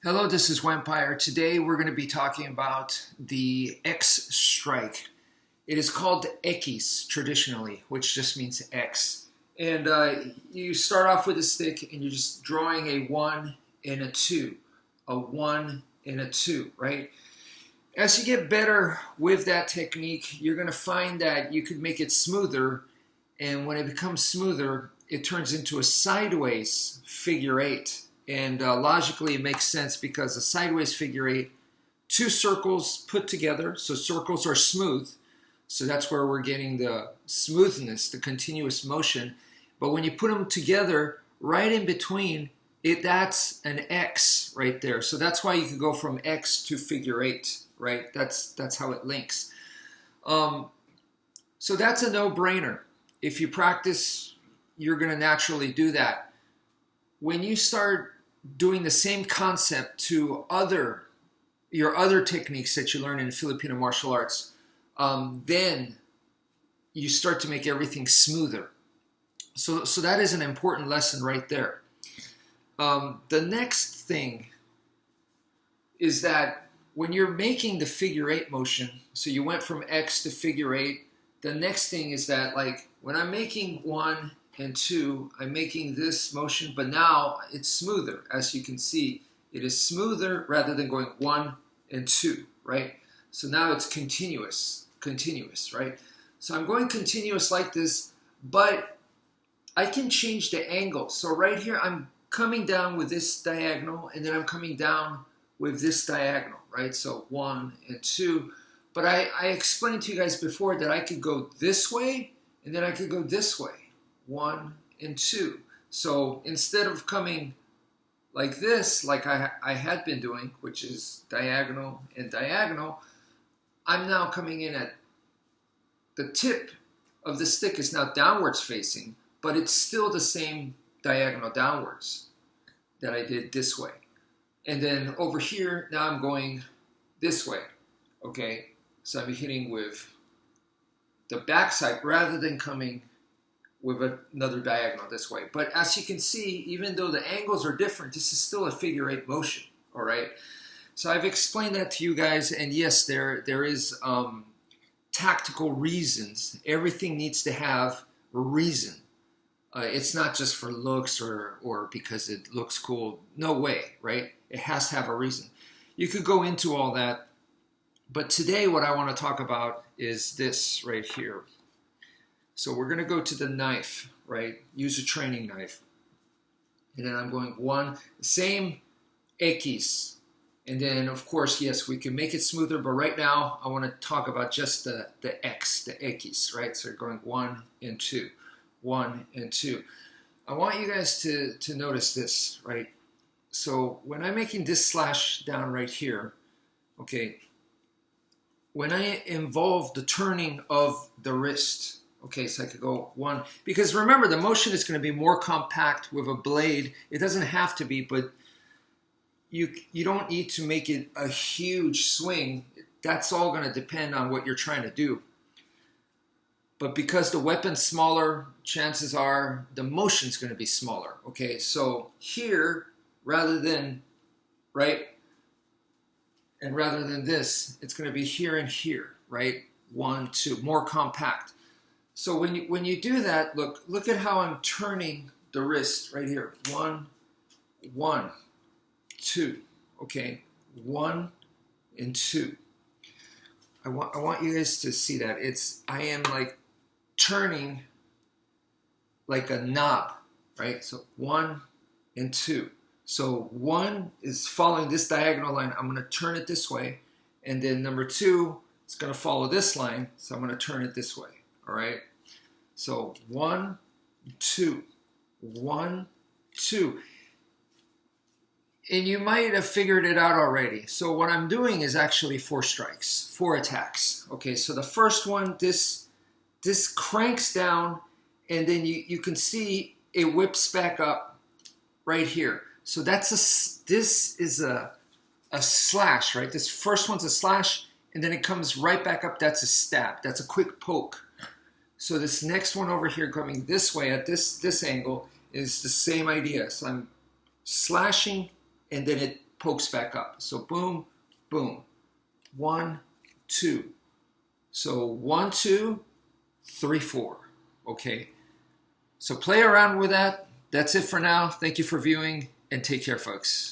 Hello, this is Wmpyr. Today we're going to be talking about the X strike. It is called Equis traditionally, which just means X. And you start off with a stick and you're just drawing a 1 and a 2. A 1 and a 2, right? As you get better with that technique, you're going to find that you could make it smoother. And when it becomes smoother, it turns into a sideways figure 8. And logically, it makes sense because a sideways figure 8, two circles put together, so circles are smooth. So that's where we're getting the smoothness, the continuous motion. But when you put them together, right in between, that's an X right there. So that's why you can go from X to figure 8, right? That's how it links. So that's a no-brainer. If you practice, you're going to naturally do that. When you start doing the same concept to your other techniques that you learn in Filipino martial arts, then you start to make everything smoother. So that is an important lesson right there. The next thing is that when you're making the figure 8 motion, so you went from X to figure 8, the next thing is that, like, when I'm making 1 and 2, I'm making this motion, but now it's smoother. As you can see, it is smoother rather than going 1 and 2, right? So now it's continuous, right? So I'm going continuous like this, but I can change the angle. So right here, I'm coming down with this diagonal, and then I'm coming down with this diagonal, right? So 1 and 2. But I explained to you guys before that I could go this way, and then I could go this way. 1 and 2. So instead of coming like this, like I had been doing, which is diagonal and diagonal, I'm now coming in at the tip of the stick is now downwards facing, but it's still the same diagonal downwards that I did this way. And then over here, now I'm going this way, okay? So I'm hitting with the backside rather than coming with another diagonal this way. But as you can see, even though the angles are different, this is still a figure 8 motion, all right? So I've explained that to you guys, and yes, there is tactical reasons. Everything needs to have a reason. It's not just for looks or because it looks cool. No way, right? It has to have a reason. You could go into all that, but today what I want to talk about is this right here. So we're going to go to the knife, right? Use a training knife. And then I'm going 1, same Equis. And then, of course, yes, we can make it smoother, but right now I want to talk about just the X, the Equis, right? So going 1 and 2, 1 and 2. I want you guys to notice this, right? So when I'm making this slash down right here, okay, when I involve the turning of the wrist, okay, so I could go 1. Because remember, the motion is going to be more compact with a blade. It doesn't have to be, but you don't need to make it a huge swing. That's all going to depend on what you're trying to do. But because the weapon's smaller, chances are the motion's going to be smaller. Okay, so here, rather than, right, and rather than this, it's going to be here and here, right? 1, 2, more compact. So when you do that, look at how I'm turning the wrist right here. 1, 1, 2. Okay, 1 and 2. I want you guys to see that. I am like turning like a knob, right? So 1 and 2. So 1 is following this diagonal line. I'm going to turn it this way, and then number 2 is going to follow this line. So I'm going to turn it this way. All right, so 1, 2, 1, 2. And you might have figured it out already. So what I'm doing is actually 4 strikes, 4 attacks. Okay, so the first one, this cranks down, and then you can see it whips back up right here. So this is a slash, right? This first one's a slash, and then it comes right back up. That's a stab. That's a quick poke. So this next one over here coming this way at this angle is the same idea. So I'm slashing, and then it pokes back up. So boom, boom, 1, 2. So 1, 2, 3, 4. Okay. So play around with that. That's it for now. Thank you for viewing, and take care, folks.